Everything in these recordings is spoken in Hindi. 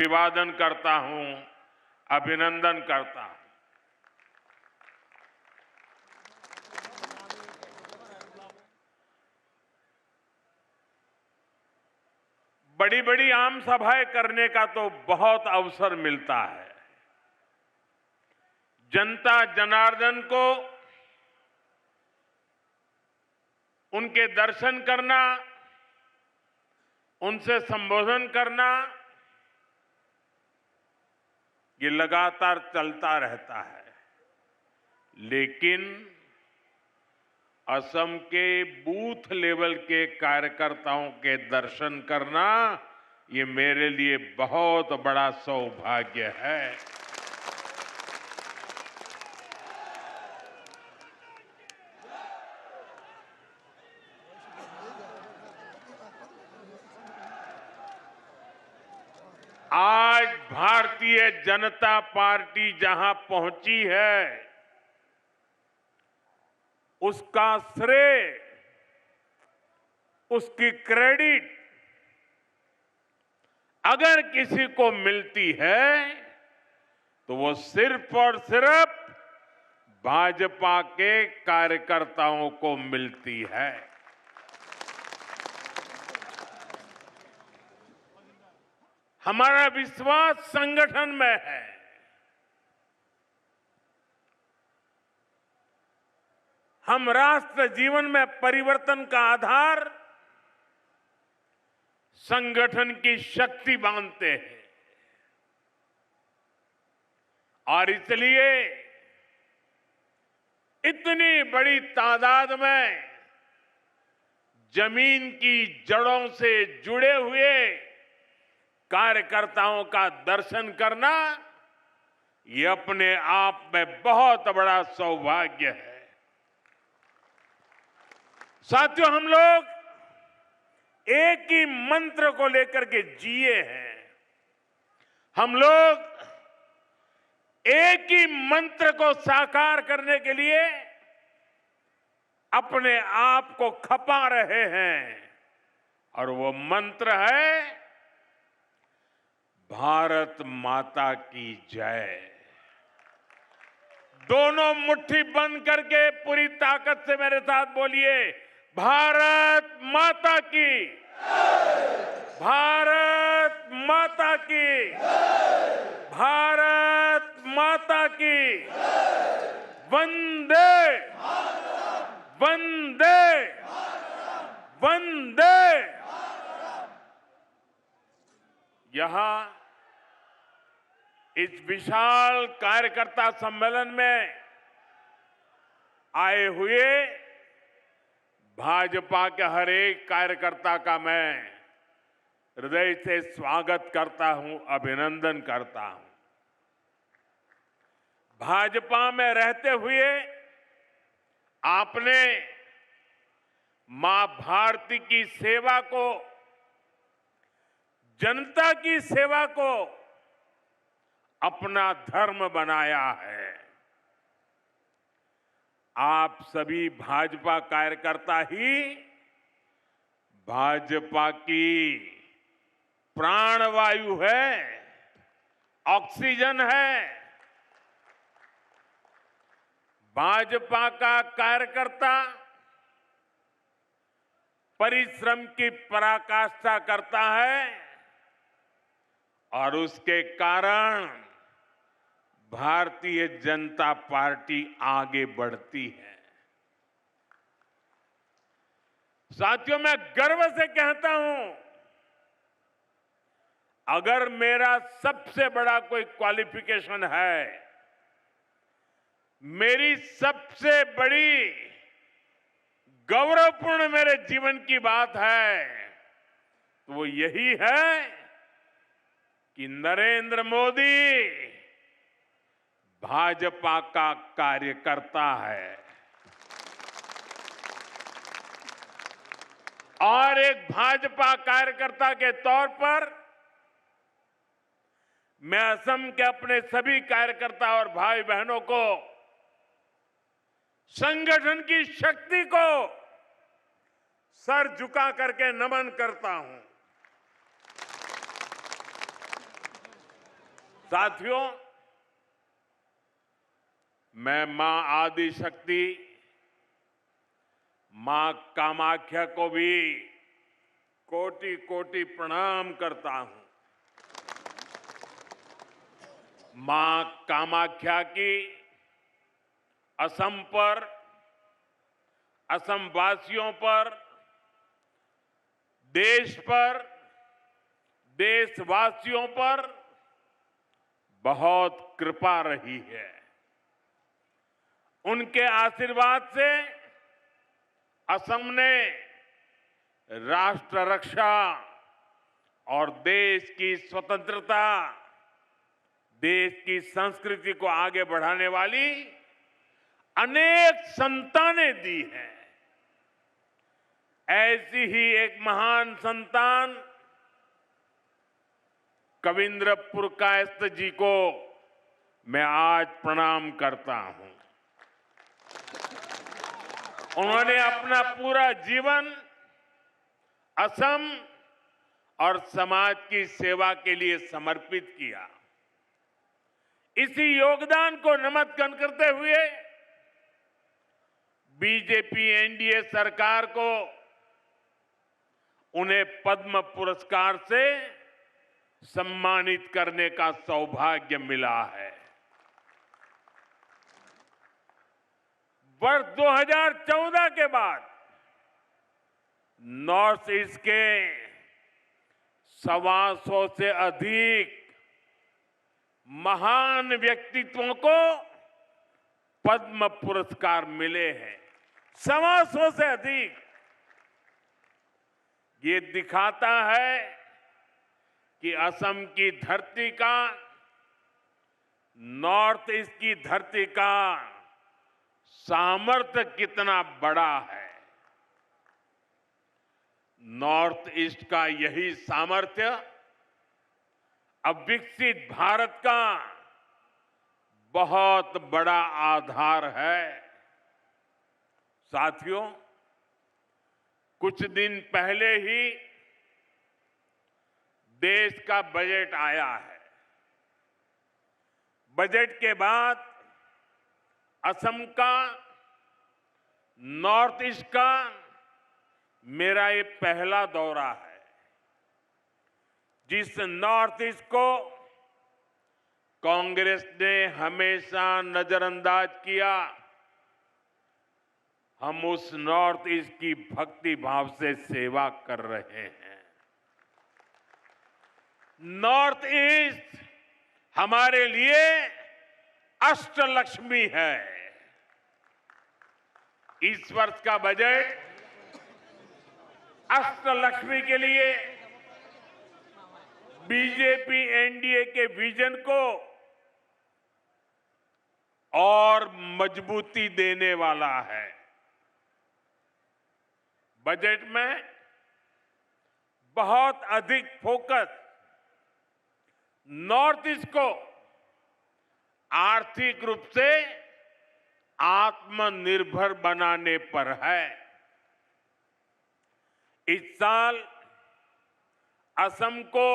अभिवादन करता हूं, अभिनंदन करता हूं। बड़ी बड़ी आम सभाएं करने का तो बहुत अवसर मिलता है। जनता जनार्दन को उनके दर्शन करना, उनसे संबोधन करना, ये लगातार चलता रहता है। लेकिन असम के बूथ लेवल के कार्यकर्ताओं के दर्शन करना, ये मेरे लिए बहुत बड़ा सौभाग्य है। आज भारतीय जनता पार्टी जहां पहुंची है, उसका श्रेय, उसकी क्रेडिट अगर किसी को मिलती है तो वो सिर्फ और सिर्फ भाजपा के कार्यकर्ताओं को मिलती है। हमारा विश्वास संगठन में है। हम राष्ट्र जीवन में परिवर्तन का आधार संगठन की शक्ति मानते हैं और इसलिए इतनी बड़ी तादाद में जमीन की जड़ों से जुड़े हुए कार्यकर्ताओं का दर्शन करना, ये अपने आप में बहुत बड़ा सौभाग्य है। साथियों, हम लोग एक ही मंत्र को लेकर के जिए हैं। हम लोग एक ही मंत्र को साकार करने के लिए अपने आप को खपा रहे हैं और वो मंत्र है भारत माता की जय। दोनों मुट्ठी बंद करके पूरी ताकत से मेरे साथ बोलिए, भारत माता की, भारत माता की, भारत माता की, वंदे वंदे वंदे। यहां इस विशाल कार्यकर्ता सम्मेलन में आए हुए भाजपा के हर एक कार्यकर्ता का मैं हृदय से स्वागत करता हूं, अभिनंदन करता हूं। भाजपा में रहते हुए आपने मां भारती की सेवा को, जनता की सेवा को अपना धर्म बनाया है। आप सभी भाजपा कार्यकर्ता ही भाजपा की प्राणवायु है, ऑक्सीजन है। भाजपा का कार्यकर्ता परिश्रम की पराकाष्ठा करता है और उसके कारण भारतीय जनता पार्टी आगे बढ़ती है। साथियों, मैं गर्व से कहता हूं, अगर मेरा सबसे बड़ा कोई क्वालिफिकेशन है, मेरी सबसे बड़ी गौरवपूर्ण मेरे जीवन की बात है, तो वो यही है कि नरेंद्र मोदी भाजपा का कार्यकर्ता है और एक भाजपा कार्यकर्ता के तौर पर मैं असम के अपने सभी कार्यकर्ता और भाई बहनों को, संगठन की शक्ति को सर झुका करके नमन करता हूं। साथियों, मैं मां आदि शक्ति मां कामाख्या को भी कोटि कोटि प्रणाम करता हूं। मां कामाख्या की असम पर, असम वासियों पर, देश पर, देशवासियों पर बहुत कृपा रही है। उनके आशीर्वाद से असम ने राष्ट्र रक्षा और देश की स्वतंत्रता, देश की संस्कृति को आगे बढ़ाने वाली अनेक संतानें दी हैं। ऐसी ही एक महान संतान कविंद्र पुरकायस्थ जी को मैं आज प्रणाम करता हूं। उन्होंने अपना पूरा जीवन असम और समाज की सेवा के लिए समर्पित किया। इसी योगदान को नमन करते हुए बीजेपी एनडीए सरकार को उन्हें पद्म पुरस्कार से सम्मानित करने का सौभाग्य मिला है। वर्ष 2014 के बाद नॉर्थ ईस्ट के 125 से अधिक महान व्यक्तित्वों को पद्म पुरस्कार मिले हैं। 125 से अधिक। ये दिखाता है कि असम की धरती का, नॉर्थ ईस्ट की धरती का सामर्थ्य कितना बड़ा है। नॉर्थ ईस्ट का यही सामर्थ्य अब विकसित भारत का बहुत बड़ा आधार है। साथियों, कुछ दिन पहले ही देश का बजट आया है। बजट के बाद असम का, नॉर्थ ईस्ट का मेरा ये पहला दौरा है। जिस नॉर्थ ईस्ट को कांग्रेस ने हमेशा नजरअंदाज किया, हम उस नॉर्थ ईस्ट की भक्ति भाव से सेवा कर रहे हैं। नॉर्थ ईस्ट हमारे लिए अष्टलक्ष्मी है। इस वर्ष का बजट अष्टलक्ष्मी के लिए बीजेपी एनडीए के विजन को और मजबूती देने वाला है। बजट में बहुत अधिक फोकस नॉर्थ ईस्ट को आर्थिक रूप से आत्मनिर्भर बनाने पर है। इस साल असम को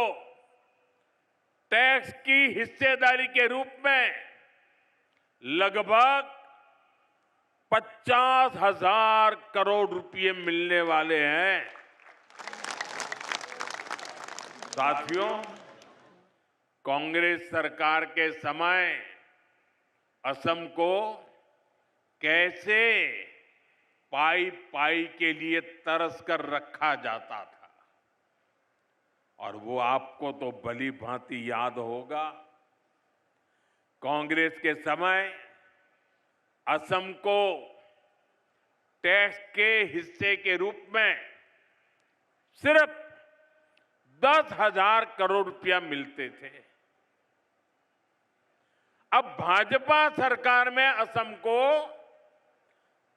टैक्स की हिस्सेदारी के रूप में लगभग 50,000 करोड़ रुपए मिलने वाले हैं। साथियों, कांग्रेस सरकार के समय असम को कैसे पाई पाई के लिए तरस कर रखा जाता था, और वो आपको तो भली भांति याद होगा। कांग्रेस के समय असम को टैक्स के हिस्से के रूप में सिर्फ 10,000 करोड़ रुपया मिलते थे। अब भाजपा सरकार में असम को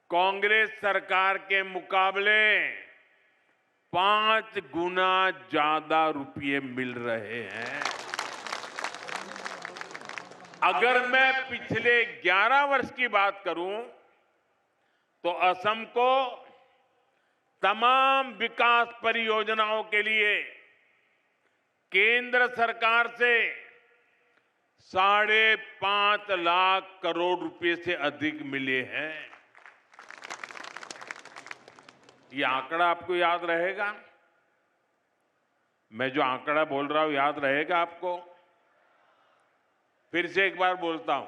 कांग्रेस सरकार के मुकाबले 5 गुना ज्यादा रुपये मिल रहे हैं। अगर मैं पिछले 11 वर्ष की बात करूं तो असम को तमाम विकास परियोजनाओं के लिए केंद्र सरकार से 5.5 लाख करोड़ रुपए से अधिक मिले हैं। ये आंकड़ा आपको याद रहेगा? मैं जो आंकड़ा बोल रहा हूं याद रहेगा आपको? फिर से एक बार बोलता हूं,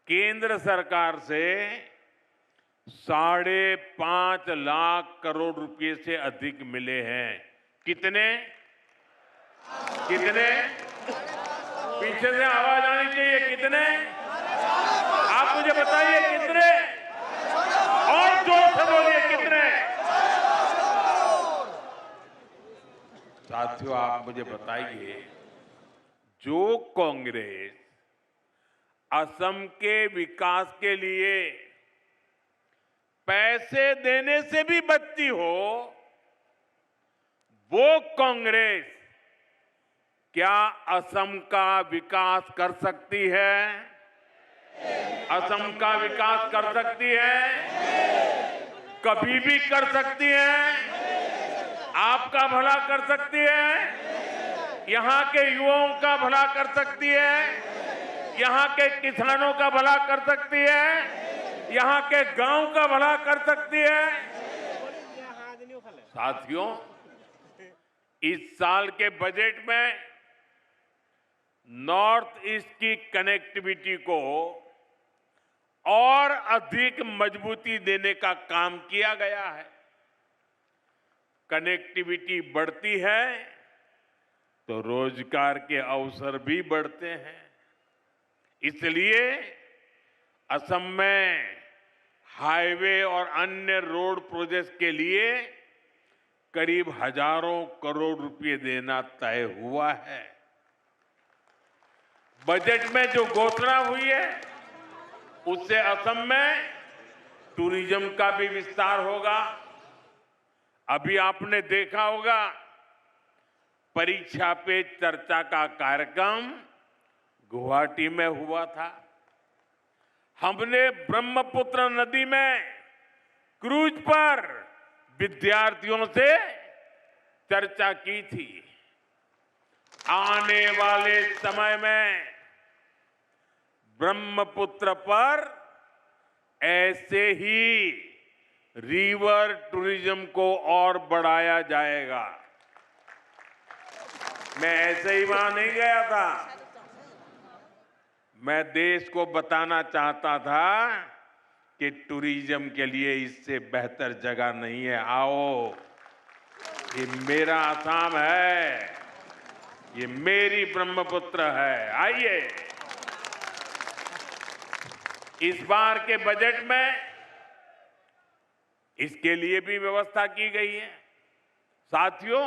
केंद्र सरकार से 5.5 लाख करोड़ रुपए से अधिक मिले हैं। कितने? कितने? पीछे से आवाज आनी चाहिए। कितने? आप मुझे बताइए कितने? और जोर से बोलिए कितने? साथियों, आप मुझे बताइए, जो कांग्रेस असम के विकास के लिए पैसे देने से भी बचती हो, वो कांग्रेस क्या असम का विकास कर सकती है? असम का विकास कर सकती है? कभी भी कर सकती है? आपका भला कर सकती है? यहां के युवाओं का भला कर सकती है? यहां के किसानों का भला कर सकती है? यहां के गांव का भला कर सकती है? साथियों, इस साल के बजट में नॉर्थ ईस्ट की कनेक्टिविटी को और अधिक मजबूती देने का काम किया गया है। कनेक्टिविटी बढ़ती है तो रोजगार के अवसर भी बढ़ते हैं। इसलिए असम में हाईवे और अन्य रोड प्रोजेक्ट के लिए करीब हजारों करोड़ रुपए देना तय हुआ है। बजट में जो घोषणा हुई है उससे असम में टूरिज्म का भी विस्तार होगा। अभी आपने देखा होगा, परीक्षा पे चर्चा का कार्यक्रम गुवाहाटी में हुआ था। हमने ब्रह्मपुत्र नदी में क्रूज पर विद्यार्थियों से चर्चा की थी। आने वाले समय में ब्रह्मपुत्र पर ऐसे ही रिवर टूरिज्म को और बढ़ाया जाएगा। मैं ऐसे ही वहां नहीं गया था। मैं देश को बताना चाहता था कि टूरिज्म के लिए इससे बेहतर जगह नहीं है। आओ, ये मेरा असम है, ये मेरी ब्रह्मपुत्र है। आइए, इस बार के बजट में इसके लिए भी व्यवस्था की गई है। साथियों,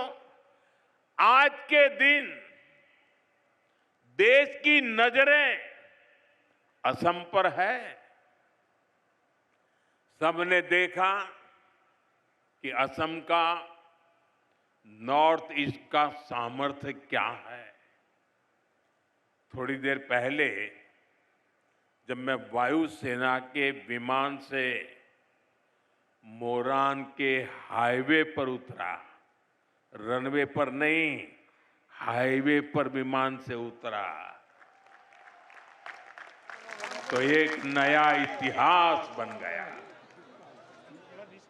आज के दिन देश की नजरें असम पर है। सबने देखा कि असम का नॉर्थ ईस्ट का सामर्थ्य क्या है। थोड़ी देर पहले जब मैं वायुसेना के विमान से मोरान के हाईवे पर उतरा, रनवे पर नहीं, हाईवे पर विमान से उतरा, तो एक नया इतिहास बन गया।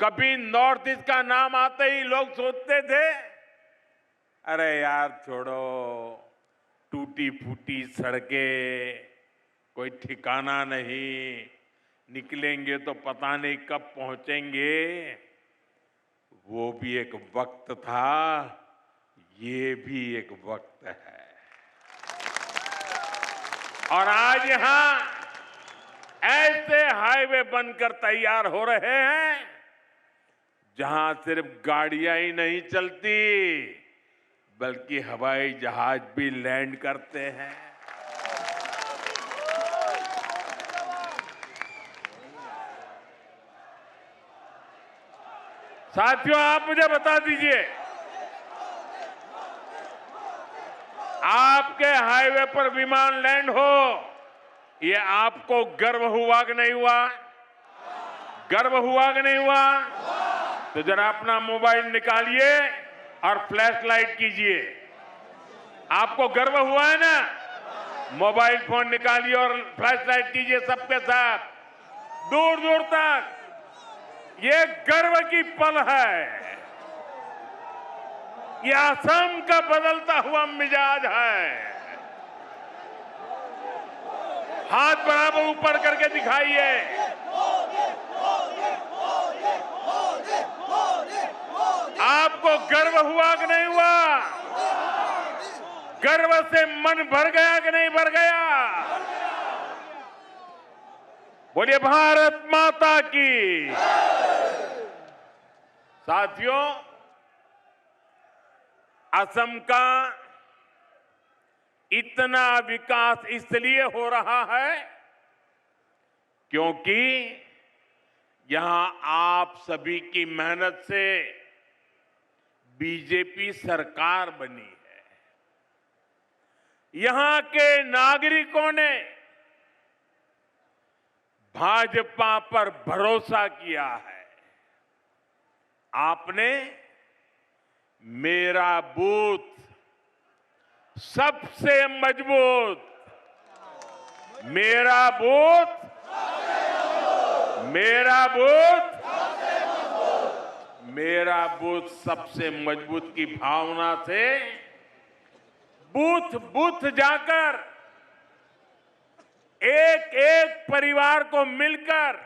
कभी नॉर्थ ईस्ट का नाम आते ही लोग सोचते थे, अरे यार छोड़ो, टूटी फूटी सड़कें, कोई ठिकाना नहीं, निकलेंगे तो पता नहीं कब पहुंचेंगे। वो भी एक वक्त था, ये भी एक वक्त है। और आज यहां ऐसे हाईवे बनकर तैयार हो रहे हैं जहां सिर्फ गाड़ियां ही नहीं चलती, बल्कि हवाई जहाज भी लैंड करते हैं। साथियों, आप मुझे बता दीजिए, आपके हाईवे पर विमान लैंड हो, ये आपको गर्व हुआ कि नहीं हुआ? गर्व हुआ कि नहीं हुआ? तो जरा अपना मोबाइल निकालिए और फ्लैश लाइट कीजिए। आपको गर्व हुआ है ना? मोबाइल फोन निकालिए और फ्लैशलाइट कीजिए सबके साथ, दूर दूर तक। ये गर्व की पल है। ये असम का बदलता हुआ मिजाज है। हाथ बराबर ऊपर करके दिखाइए। आपको गर्व हुआ कि नहीं हुआ? गर्व से मन भर गया कि नहीं भर गया? बोलिए भारत माता की। साथियों, असम का इतना विकास इसलिए हो रहा है क्योंकि यहां आप सभी की मेहनत से बीजेपी सरकार बनी है। यहां के नागरिकों ने भाजपा पर भरोसा किया है। आपने मेरा बूथ सबसे मजबूत, मेरा बूथ, मेरा बूथ, मेरा बूथ सबसे मजबूत की भावना से बूथ बूथ जाकर एक एक परिवार को मिलकर,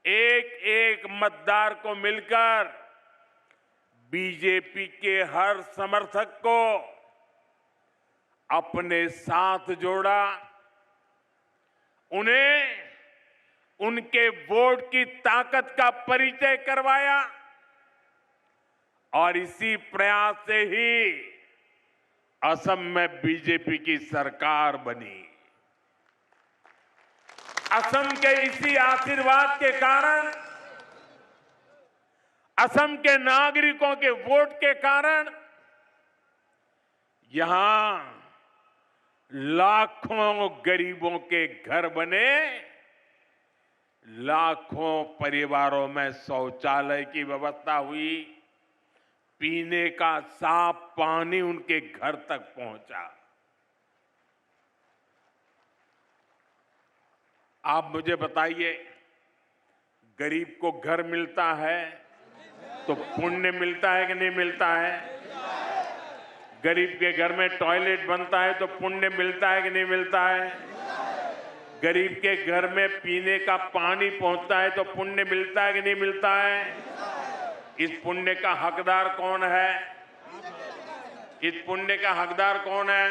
एक एक मतदार को मिलकर बीजेपी के हर समर्थक को अपने साथ जोड़ा, उन्हें उनके वोट की ताकत का परिचय करवाया और इसी प्रयास से ही असम में बीजेपी की सरकार बनी। असम के इसी आशीर्वाद के कारण, असम के नागरिकों के वोट के कारण यहां लाखों गरीबों के घर बने, लाखों परिवारों में शौचालय की व्यवस्था हुई, पीने का साफ पानी उनके घर तक पहुंचा। आप मुझे बताइए, गरीब को घर मिलता है तो पुण्य मिलता है कि नहीं मिलता है? गरीब के घर में टॉयलेट बनता है तो पुण्य मिलता है कि नहीं मिलता है? गरीब के घर में पीने का पानी पहुंचता है तो पुण्य मिलता है कि नहीं मिलता है? इस पुण्य का हकदार कौन है? इस पुण्य का हकदार कौन है?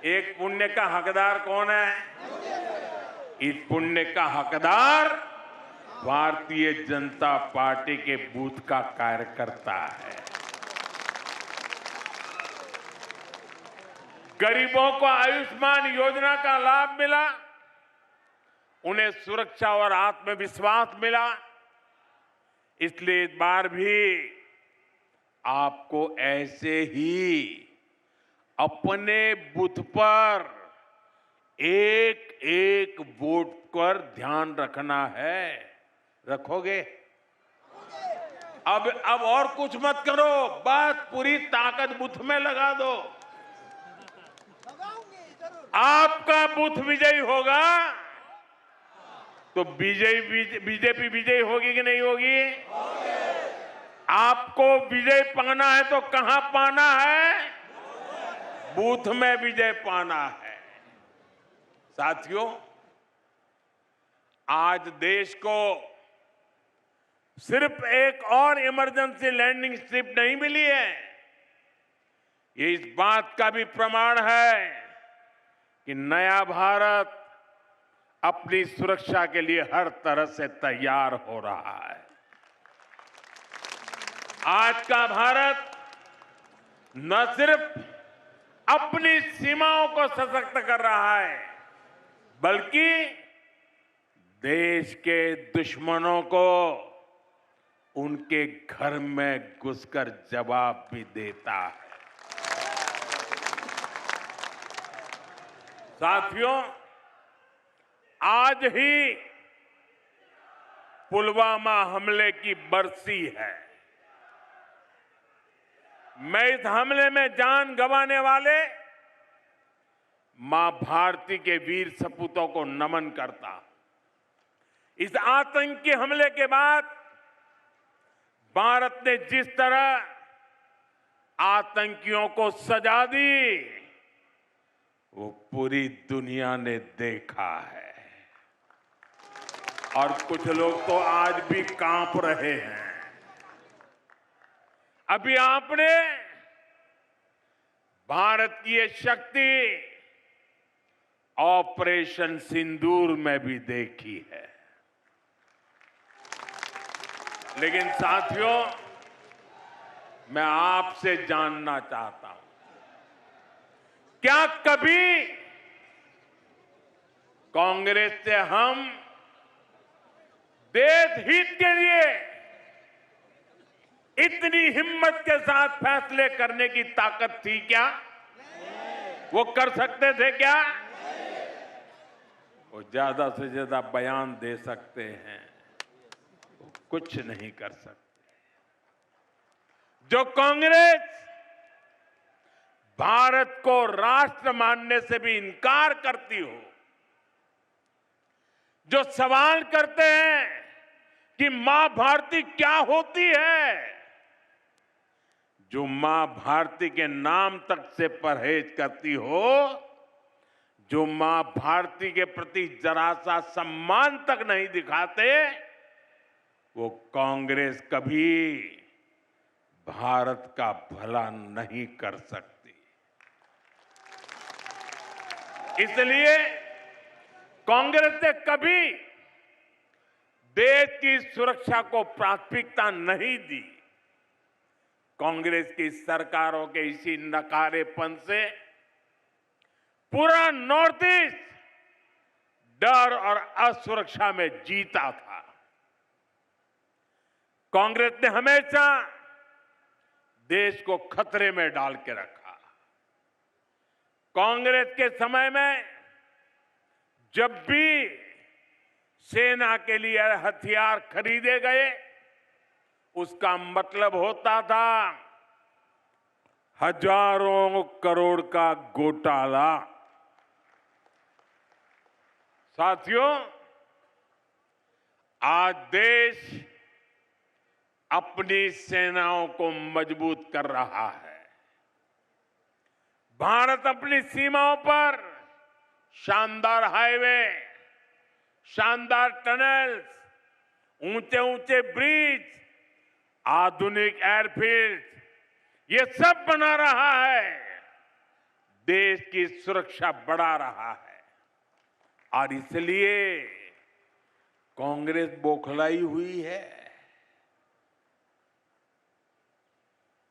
एक पुण्य का हकदार कौन है? इस पुण्य का हकदार भारतीय जनता पार्टी के बूथ का कार्यकर्ता है। गरीबों को आयुष्मान योजना का लाभ मिला, उन्हें सुरक्षा और आत्मविश्वास मिला। इसलिए इस बार भी आपको ऐसे ही अपने बूथ पर एक एक वोट पर ध्यान रखना है। रखोगे? अब और कुछ मत करो, बस पूरी ताकत बूथ में लगा दो। आपका बूथ विजयी होगा तो बीजेपी विजयी होगी कि नहीं होगी? आपको विजय पाना है तो कहां पाना है? बूथ में विजय पाना है। साथियों, आज देश को सिर्फ एक और इमरजेंसी लैंडिंग स्ट्रिप नहीं मिली है, ये इस बात का भी प्रमाण है कि नया भारत अपनी सुरक्षा के लिए हर तरह से तैयार हो रहा है। आज का भारत न सिर्फ अपनी सीमाओं को सशक्त कर रहा है, बल्कि देश के दुश्मनों को उनके घर में घुसकर जवाब भी देता है। साथियों, आज ही पुलवामा हमले की बरसी है। मैं इस हमले में जान गंवाने वाले मां भारती के वीर सपूतों को नमन करता हूं। इस आतंकी हमले के बाद भारत ने जिस तरह आतंकियों को सजा दी, वो पूरी दुनिया ने देखा है और कुछ लोग तो आज भी कांप रहे हैं। अभी आपने भारत की ये शक्ति ऑपरेशन सिंदूर में भी देखी है। लेकिन साथियों, मैं आपसे जानना चाहता हूं, क्या कभी कांग्रेस से हम देश हित के लिए इतनी हिम्मत के साथ फैसले करने की ताकत थी क्या? वो कर सकते थे क्या? वो ज्यादा से ज्यादा बयान दे सकते हैं, वो कुछ नहीं कर सकते। जो कांग्रेस भारत को राष्ट्र मानने से भी इनकार करती हो, जो सवाल करते हैं कि मां भारती क्या होती है, जो मां भारती के नाम तक से परहेज करती हो, जो मां भारती के प्रति जरा सा सम्मान तक नहीं दिखाते, वो कांग्रेस कभी भारत का भला नहीं कर सकती। इसलिए कांग्रेस ने कभी देश की सुरक्षा को प्राथमिकता नहीं दी। कांग्रेस की सरकारों के इसी नकारेपन से पूरा नॉर्थ ईस्ट डर और असुरक्षा में जीता था। कांग्रेस ने हमेशा देश को खतरे में डाल के रखा। कांग्रेस के समय में जब भी सेना के लिए हथियार खरीदे गए, उसका मतलब होता था हजारों करोड़ का घोटाला। साथियों, आज देश अपनी सेनाओं को मजबूत कर रहा है। भारत अपनी सीमाओं पर शानदार हाईवे, शानदार टनल्स, ऊंचे ऊंचे ब्रिज, आधुनिक एयरफील्ड, ये सब बना रहा है, देश की सुरक्षा बढ़ा रहा है। और इसलिए कांग्रेस बौखलाई हुई है।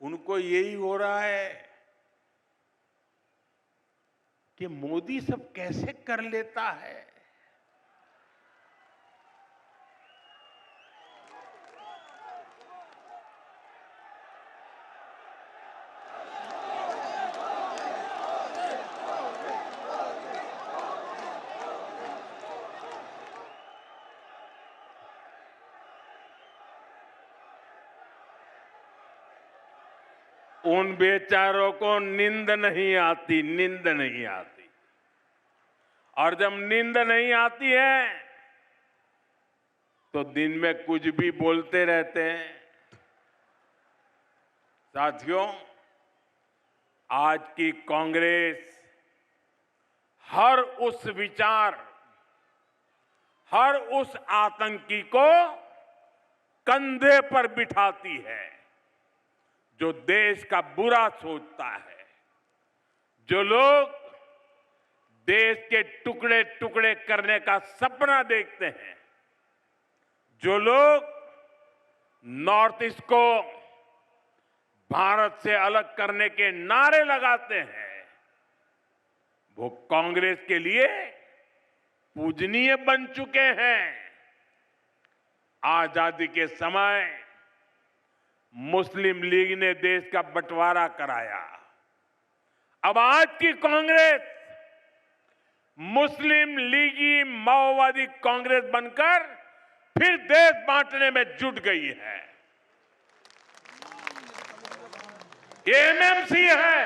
उनको यही हो रहा है कि मोदी सब कैसे कर लेता है। उन बेचारों को नींद नहीं आती, नींद नहीं आती। और जब नींद नहीं आती है तो दिन में कुछ भी बोलते रहते हैं। साथियों, आज की कांग्रेस हर उस विचार, हर उस आतंकी को कंधे पर बिठाती है जो देश का बुरा सोचता है, जो लोग देश के टुकड़े टुकड़े करने का सपना देखते हैं, जो लोग नॉर्थ ईस्ट को भारत से अलग करने के नारे लगाते हैं, वो कांग्रेस के लिए पूजनीय बन चुके हैं। आजादी के समय मुस्लिम लीग ने देश का बंटवारा कराया। अब आज की कांग्रेस मुस्लिम लीगी माओवादी कांग्रेस बनकर फिर देश बांटने में जुट गई है। ये एमएमसी है।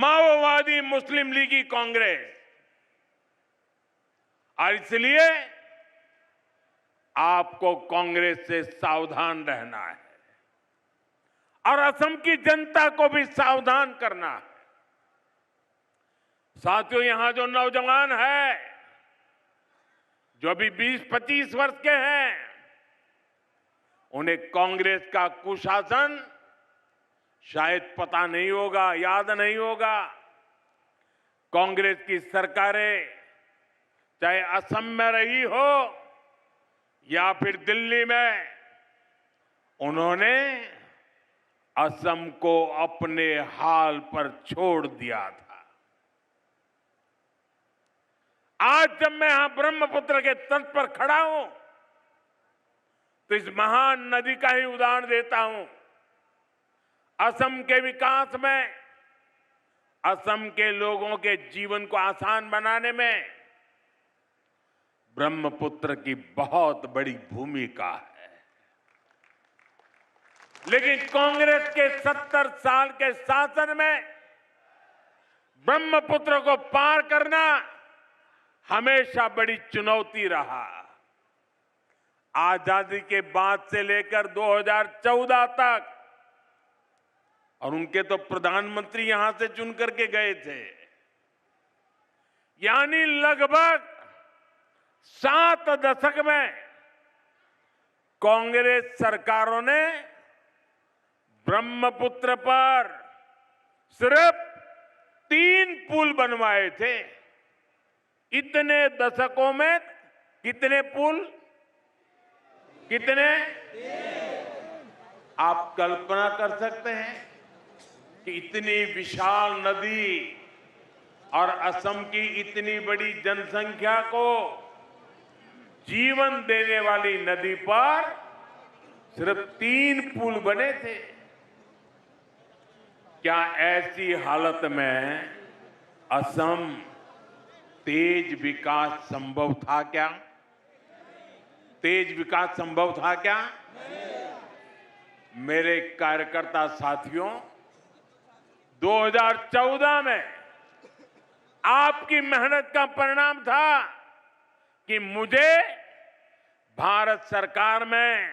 माओवादी मुस्लिम लीगी कांग्रेस। और इसलिए आपको कांग्रेस से सावधान रहना है और असम की जनता को भी सावधान करना है। साथियों, यहां जो नौजवान है, जो अभी 20-25 वर्ष के हैं, उन्हें कांग्रेस का कुशासन शायद पता नहीं होगा, याद नहीं होगा। कांग्रेस की सरकारें चाहे असम में रही हो या फिर दिल्ली में, उन्होंने असम को अपने हाल पर छोड़ दिया था। आज जब मैं यहां ब्रह्मपुत्र के तट पर खड़ा हूं तो इस महान नदी का ही उदाहरण देता हूं। असम के विकास में, असम के लोगों के जीवन को आसान बनाने में ब्रह्मपुत्र की बहुत बड़ी भूमिका है। लेकिन कांग्रेस के 70 साल के शासन में ब्रह्मपुत्र को पार करना हमेशा बड़ी चुनौती रहा। आजादी के बाद से लेकर 2014 तक, और उनके तो प्रधानमंत्री यहां से चुन करके गए थे, यानी लगभग 7 दशक में कांग्रेस सरकारों ने ब्रह्मपुत्र पर सिर्फ 3 पुल बनवाए थे। इतने दशकों में कितने पुल? कितने? आप कल्पना कर सकते हैं कि इतनी विशाल नदी और असम की इतनी बड़ी जनसंख्या को जीवन देने वाली नदी पर सिर्फ 3 पुल बने थे। क्या ऐसी हालत में असम तेज विकास संभव था क्या? तेज विकास संभव था क्या? मेरे कार्यकर्ता साथियों, 2014 में आपकी मेहनत का परिणाम था कि मुझे भारत सरकार में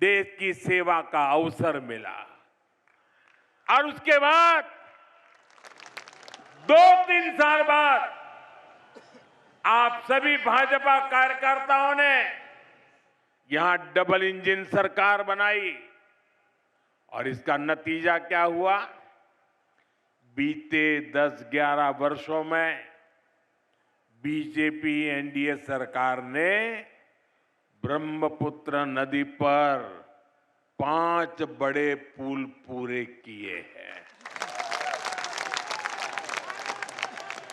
देश की सेवा का अवसर मिला। और उसके बाद 2-3 साल बाद आप सभी भाजपा कार्यकर्ताओं ने यहां डबल इंजन सरकार बनाई। और इसका नतीजा क्या हुआ? बीते 10-11 वर्षों में बीजेपी एनडीए सरकार ने ब्रह्मपुत्र नदी पर 5 बड़े पुल पूरे किए हैं।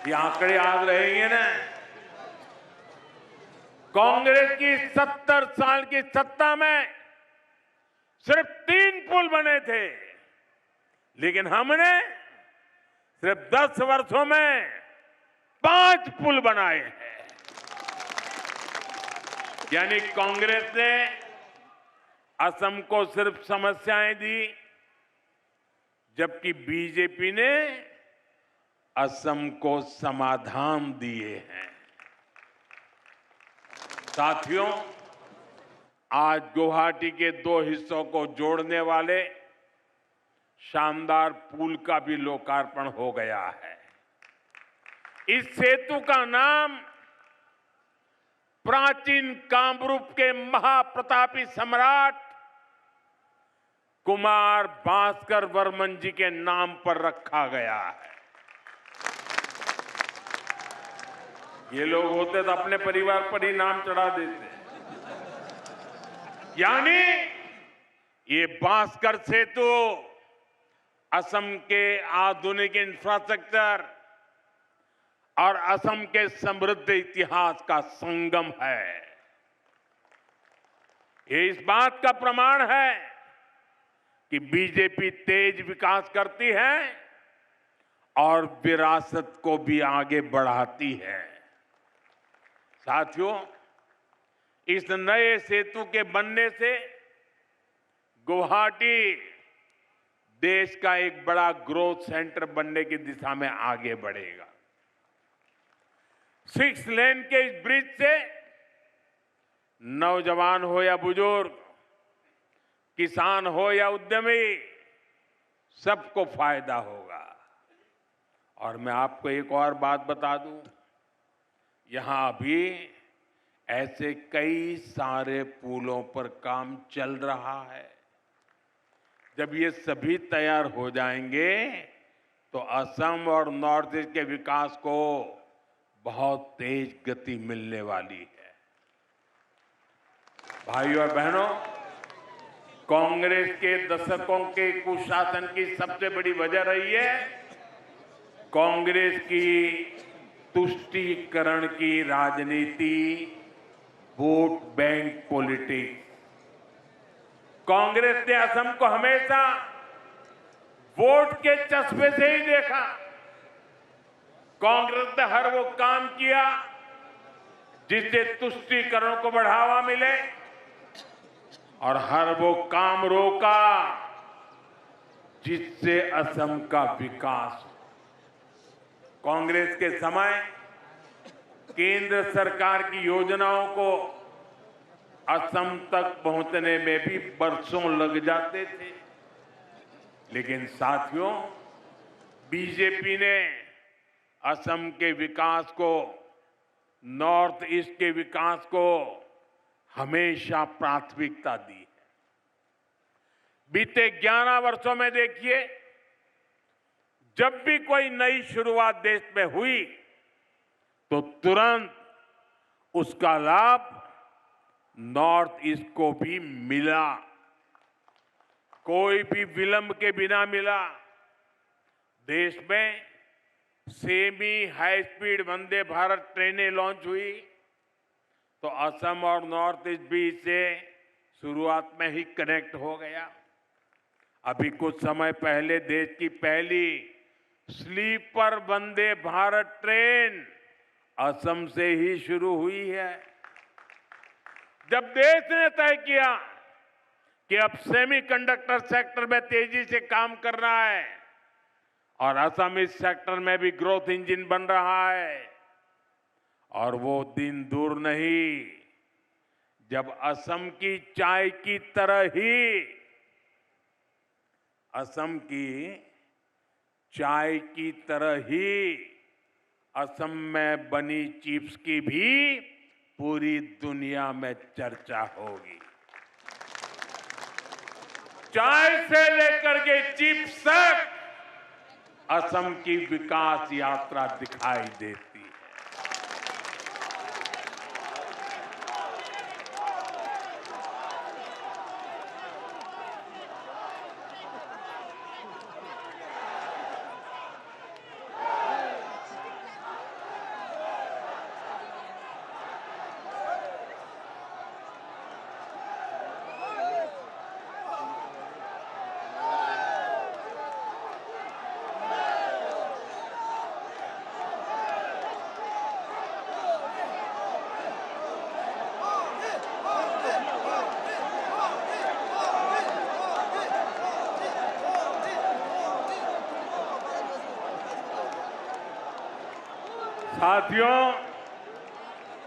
ये आंकड़े याद रहेंगे ना? कांग्रेस की 70 साल की सत्ता में सिर्फ 3 पुल बने थे, लेकिन हमने सिर्फ 10 वर्षों में 5 पुल बनाए हैं। यानी कांग्रेस ने असम को सिर्फ समस्याएं दी, जबकि बीजेपी ने असम को समाधान दिए हैं। साथियों, आज गुवाहाटी के 2 हिस्सों को जोड़ने वाले शानदार पुल का भी लोकार्पण हो गया है। इस सेतु का नाम प्राचीन कामरूप के महाप्रतापी सम्राट कुमार भास्कर वर्मन जी के नाम पर रखा गया है। ये लोग होते तो अपने परिवार पर ही नाम चढ़ा देते। यानी ये भास्कर सेतु असम के आधुनिक इंफ्रास्ट्रक्चर और असम के समृद्ध इतिहास का संगम है। ये इस बात का प्रमाण है कि बीजेपी तेज विकास करती है और विरासत को भी आगे बढ़ाती है। साथियों, इस नए सेतु के बनने से गुवाहाटी देश का एक बड़ा ग्रोथ सेंटर बनने की दिशा में आगे बढ़ेगा। 6 लेन के इस ब्रिज से नौजवान हो या बुजुर्ग, किसान हो या उद्यमी, सबको फायदा होगा। और मैं आपको एक और बात बता दूं, यहां अभी ऐसे कई सारे पुलों पर काम चल रहा है। जब ये सभी तैयार हो जाएंगे तो असम और नॉर्थ ईस्ट के विकास को बहुत तेज गति मिलने वाली है। भाइयों और बहनों, कांग्रेस के दशकों के कुशासन की सबसे बड़ी वजह रही है कांग्रेस की तुष्टीकरण की राजनीति, वोट बैंक पॉलिटिक्स। कांग्रेस ने असम को हमेशा वोट के चस्पे से ही देखा। कांग्रेस ने हर वो काम किया जिससे तुष्टीकरण को बढ़ावा मिले और हर वो काम रोका जिससे असम का विकास हो। कांग्रेस के समय केंद्र सरकार की योजनाओं को असम तक पहुंचने में भी बरसों लग जाते थे, लेकिन साथियों, बीजेपी ने असम के विकास को, नॉर्थ ईस्ट के विकास को हमेशा प्राथमिकता दी है। बीते 11 वर्षों में देखिए, जब भी कोई नई शुरुआत देश में हुई तो तुरंत उसका लाभ नॉर्थ ईस्ट को भी मिला, कोई भी विलंब के बिना मिला। देश में semi high speed Vande Bharat ट्रेनें लॉन्च हुई तो असम और नॉर्थ ईस्ट भी इससे शुरुआत में ही कनेक्ट हो गया। अभी कुछ समय पहले देश की पहली स्लीपर वंदे भारत ट्रेन असम से ही शुरू हुई है। जब देश ने तय किया कि अब सेमीकंडक्टर सेक्टर में तेजी से काम करना है और असम इस सेक्टर में भी ग्रोथ इंजन बन रहा है, और वो दिन दूर नहीं जब असम की चाय की तरह ही, असम की चाय की तरह ही असम में बनी चिप्स की भी पूरी दुनिया में चर्चा होगी। चाय से लेकर के चिप्स तक असम की विकास यात्रा दिखाई देती है। साथियों,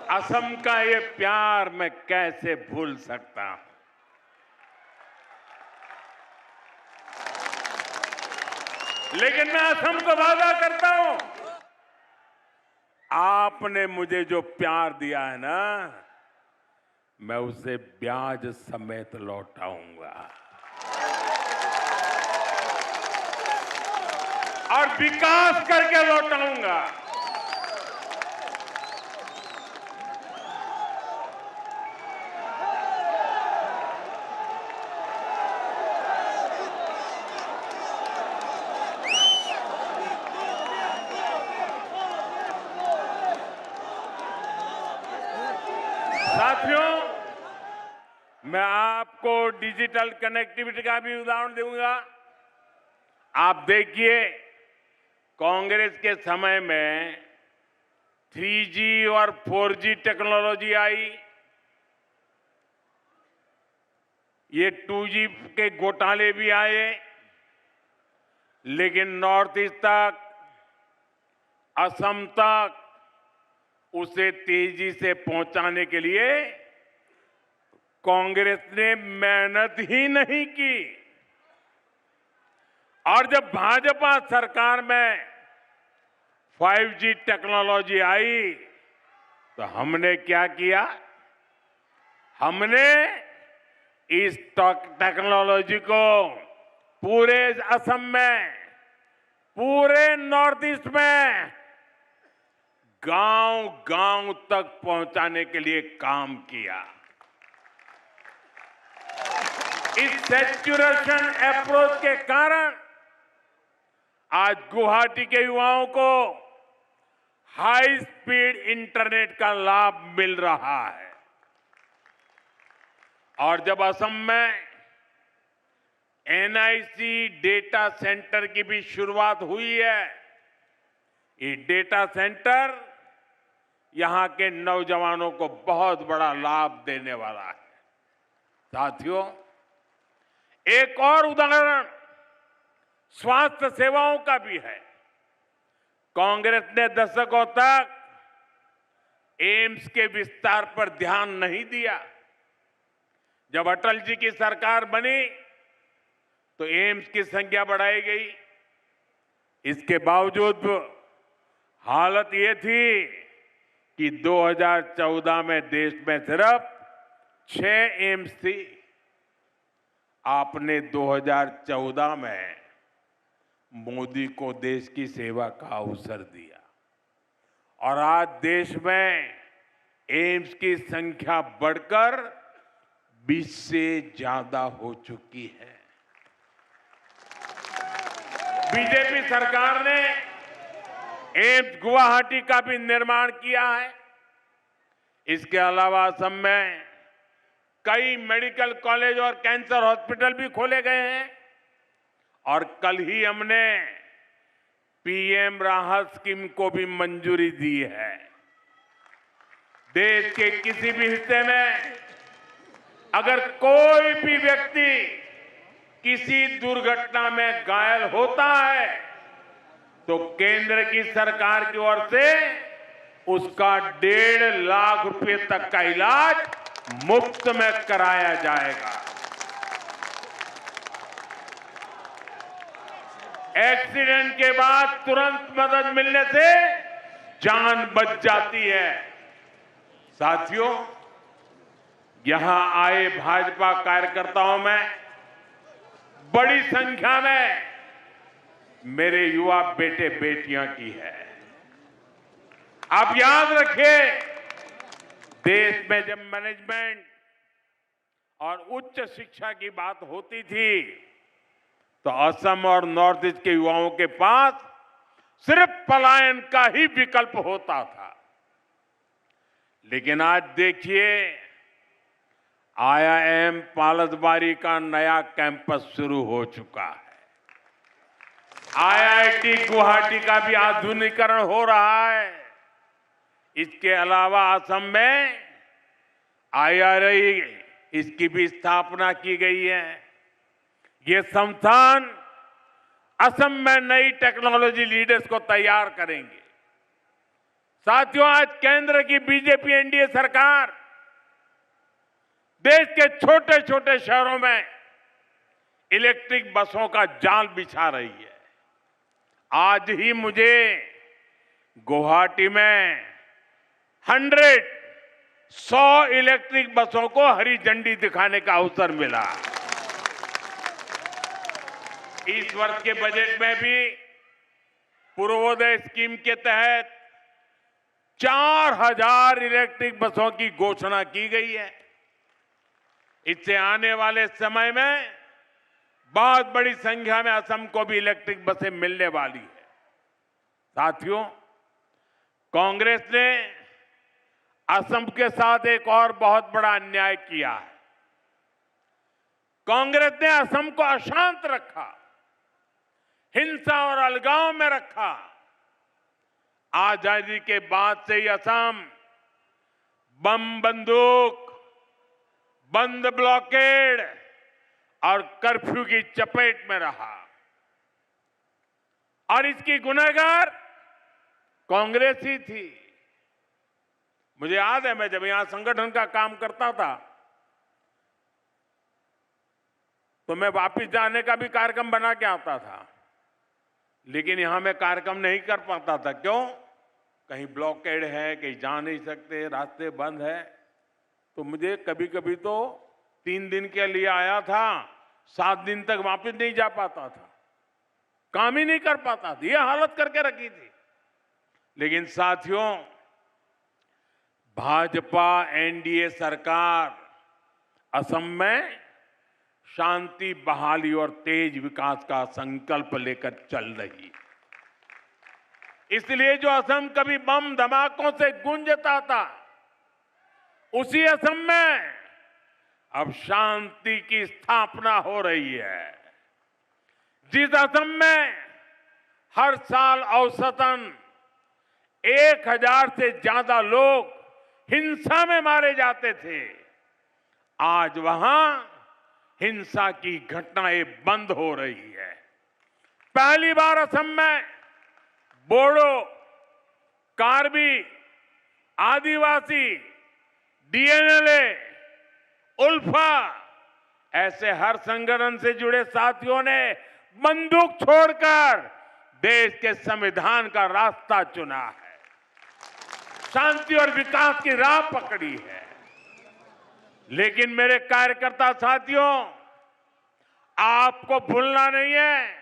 असम का ये प्यार मैं कैसे भूल सकता हूं। लेकिन मैं असम को वादा करता हूं, आपने मुझे जो प्यार दिया है ना, मैं उसे ब्याज समेत लौटाऊंगा और विकास करके लौटाऊंगा। साथियों, मैं आपको डिजिटल कनेक्टिविटी का भी उदाहरण दूंगा। आप देखिए, कांग्रेस के समय में 3G और 4G टेक्नोलॉजी आई, ये 2G के घोटाले भी आए, लेकिन नॉर्थ ईस्ट तक, असम तक उसे तेजी से पहुंचाने के लिए कांग्रेस ने मेहनत ही नहीं की। और जब भाजपा सरकार में 5G टेक्नोलॉजी आई तो हमने क्या किया? हमने इस टेक्नोलॉजी को पूरे असम में, पूरे नॉर्थ ईस्ट में गांव-गांव तक पहुंचाने के लिए काम किया। इस सैचुरेशन अप्रोच के कारण आज गुवाहाटी के युवाओं को हाई स्पीड इंटरनेट का लाभ मिल रहा है। और जब असम में NIC डेटा सेंटर की भी शुरुआत हुई है, ये डेटा सेंटर यहां के नौजवानों को बहुत बड़ा लाभ देने वाला है। साथियों, एक और उदाहरण स्वास्थ्य सेवाओं का भी है। कांग्रेस ने दशकों तक एम्स के विस्तार पर ध्यान नहीं दिया। जब अटल जी की सरकार बनी तो एम्स की संख्या बढ़ाई गई। इसके बावजूद हालत ये थी कि 2014 में देश में सिर्फ 6 एम्स थी। आपने 2014 में मोदी को देश की सेवा का अवसर दिया और आज देश में एम्स की संख्या बढ़कर 20 से ज्यादा हो चुकी है। बीजेपी सरकार ने एम्स गुवाहाटी का भी निर्माण किया है। इसके अलावा असम में कई मेडिकल कॉलेज और कैंसर हॉस्पिटल भी खोले गए हैं। और कल ही हमने PM राहत स्कीम को भी मंजूरी दी है। देश के किसी भी हिस्से में अगर कोई भी व्यक्ति किसी दुर्घटना में घायल होता है तो केंद्र की सरकार की ओर से उसका 1.5 लाख रुपए तक का इलाज मुफ्त में कराया जाएगा। एक्सीडेंट के बाद तुरंत मदद मिलने से जान बच जाती है। साथियों, यहां आए भाजपा कार्यकर्ताओं में बड़ी संख्या में मेरे युवा बेटे बेटियां की है। आप याद रखिए, देश में जब मैनेजमेंट और उच्च शिक्षा की बात होती थी तो असम और नॉर्थ ईस्ट के युवाओं के पास सिर्फ पलायन का ही विकल्प होता था। लेकिन आज देखिए, IIM पालसबारी का नया कैंपस शुरू हो चुका है। IIT गुवाहाटी का भी आधुनिकीकरण हो रहा है। इसके अलावा असम में IRI इसकी भी स्थापना की गई है। ये संस्थान असम में नई टेक्नोलॉजी लीडर्स को तैयार करेंगे। साथियों, आज केंद्र की बीजेपी NDA सरकार देश के छोटे छोटे शहरों में इलेक्ट्रिक बसों का जाल बिछा रही है। आज ही मुझे गुवाहाटी में 100 इलेक्ट्रिक बसों को हरी झंडी दिखाने का अवसर मिला। इस वर्ष के बजट में भी पूर्वोदय स्कीम के तहत 4000 इलेक्ट्रिक बसों की घोषणा की गई है। इससे आने वाले समय में बहुत बड़ी संख्या में असम को भी इलेक्ट्रिक बसें मिलने वाली है। साथियों, कांग्रेस ने असम के साथ एक और बहुत बड़ा अन्याय किया है। कांग्रेस ने असम को अशांत रखा, हिंसा और अलगाव में रखा। आजादी के बाद से ही असम बम बंदूक, बंद ब्लॉकेड और कर्फ्यू की चपेट में रहा। और इसकी गुनहगार कांग्रेस ही थी। मुझे याद है, मैं जब यहां संगठन का काम करता था तो मैं वापस जाने का भी कार्यक्रम बना के आता था, लेकिन यहां मैं कार्यक्रम नहीं कर पाता था। क्यों? कहीं ब्लॉकेड है, कहीं जा नहीं सकते, रास्ते बंद है। तो मुझे कभी कभी तो 3 दिन के लिए आया था, 7 दिन तक वापस नहीं जा पाता था, काम ही नहीं कर पाता था। ये हालत करके रखी थी। लेकिन साथियों, भाजपा एनडीए सरकार असम में शांति, बहाली और तेज विकास का संकल्प लेकर चल रही है। इसलिए जो असम कभी बम धमाकों से गूंजता था, उसी असम में अब शांति की स्थापना हो रही है। जिस असम में हर साल औसतन 1000 से ज्यादा लोग हिंसा में मारे जाते थे, आज वहां हिंसा की घटनाएं बंद हो रही है। पहली बार असम में बोडो, कार्बी, आदिवासी, डीएनएलए, उल्फा ऐसे हर संगठन से जुड़े साथियों ने बंदूक छोड़कर देश के संविधान का रास्ता चुना है, शांति और विकास की राह पकड़ी है। लेकिन मेरे कार्यकर्ता साथियों, आपको भूलना नहीं है,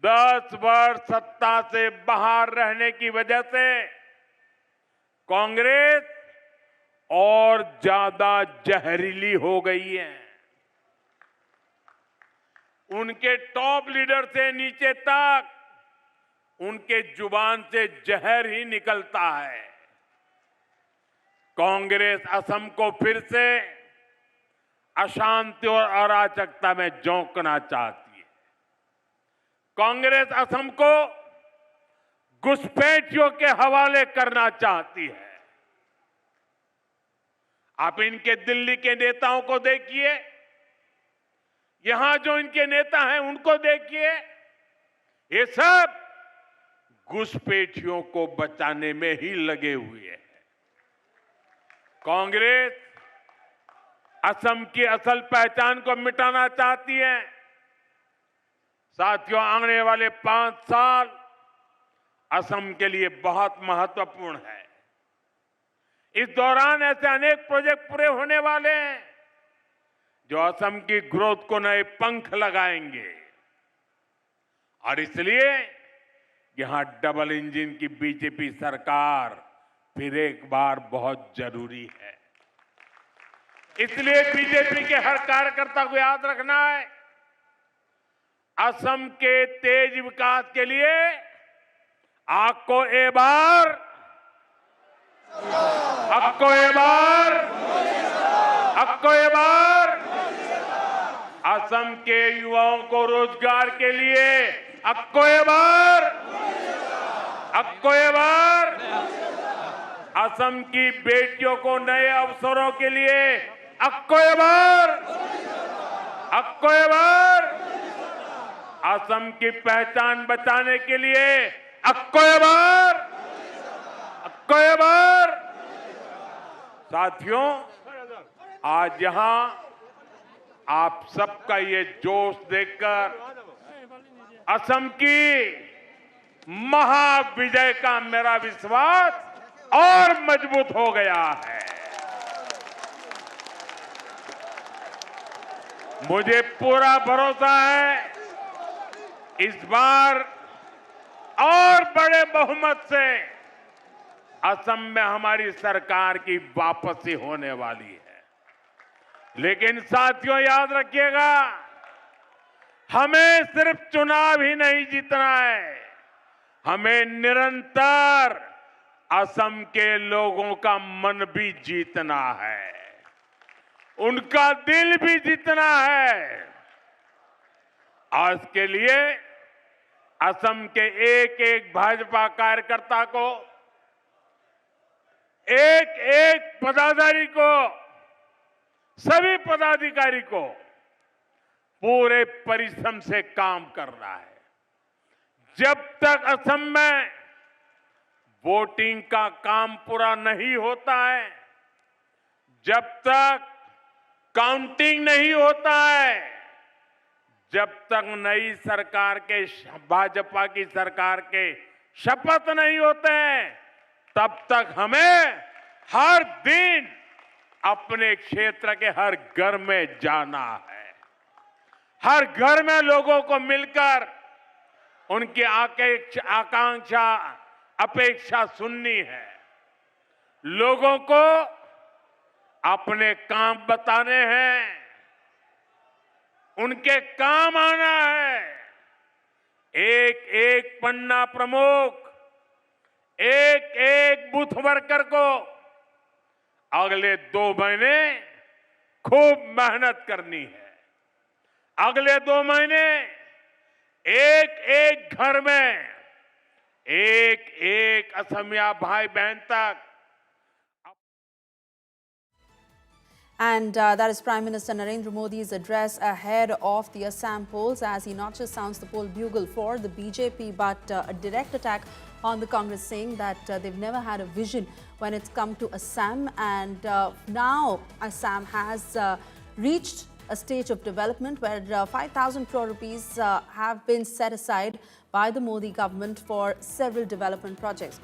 10 वर्ष सत्ता से बाहर रहने की वजह से कांग्रेस और ज्यादा जहरीली हो गई है। उनके टॉप लीडर से नीचे तक उनके जुबान से जहर ही निकलता है। कांग्रेस असम को फिर से अशांति और अराजकता में झोंकना चाहती है। कांग्रेस असम को घुसपैठियों के हवाले करना चाहती है। आप इनके दिल्ली के नेताओं को देखिए, यहां जो इनके नेता हैं उनको देखिए, ये सब घुसपैठियों को बचाने में ही लगे हुए हैं। कांग्रेस असम की असल पहचान को मिटाना चाहती है। साथियों, आने वाले 5 साल असम के लिए बहुत महत्वपूर्ण है। इस दौरान ऐसे अनेक प्रोजेक्ट पूरे होने वाले हैं जो असम की ग्रोथ को नए पंख लगाएंगे। और इसलिए यहां डबल इंजन की बीजेपी सरकार फिर एक बार बहुत जरूरी है। इसलिए बीजेपी के हर कार्यकर्ता को याद रखना है, असम के तेज विकास के लिए आपको एक बार असम के युवाओं को रोजगार के लिए आपको एक बार असम की बेटियों को नए अवसरों के लिए आपको एक बार असम की पहचान बचाने के लिए आपको एक बार। साथियों, आज यहां आप सबका ये जोश देखकर असम की महाविजय का मेरा विश्वास और मजबूत हो गया है। मुझे पूरा भरोसा है, इस बार और बड़े बहुमत से असम में हमारी सरकार की वापसी होने वाली है। लेकिन साथियों, याद रखिएगा, हमें सिर्फ चुनाव ही नहीं जीतना है, हमें निरंतर असम के लोगों का मन भी जीतना है, उनका दिल भी जीतना है। और इसके लिए असम के एक एक भाजपा कार्यकर्ता को, एक एक पदाधिकारी को, सभी पदाधिकारी को पूरे परिश्रम से काम करना है। जब तक असम में वोटिंग का काम पूरा नहीं होता है, जब तक काउंटिंग नहीं होता है, जब तक नई सरकार के भाजपा की सरकार के शपथ नहीं होते हैं, तब तक हमें हर दिन अपने क्षेत्र के हर घर में जाना है, हर घर में लोगों को मिलकर उनकी आकांक्षा अपेक्षा सुननी है, लोगों को अपने काम बताने हैं, उनके काम आना है। एक एक पन्ना प्रमुख, एक एक बूथ वर्कर को अगले 2 महीने खूब मेहनत करनी है। अगले 2 महीने एक एक घर में एक एक असमिया भाई बहन तक। And that is Prime Minister Narendra Modi's address ahead of the Assam polls, as he not just sounds the poll bugle for the BJP, but a direct attack on the Congress, saying that they've never had a vision when it's come to Assam. And now Assam has reached a stage of development where 5,000 crore rupees have been set aside by the Modi government for several development projects.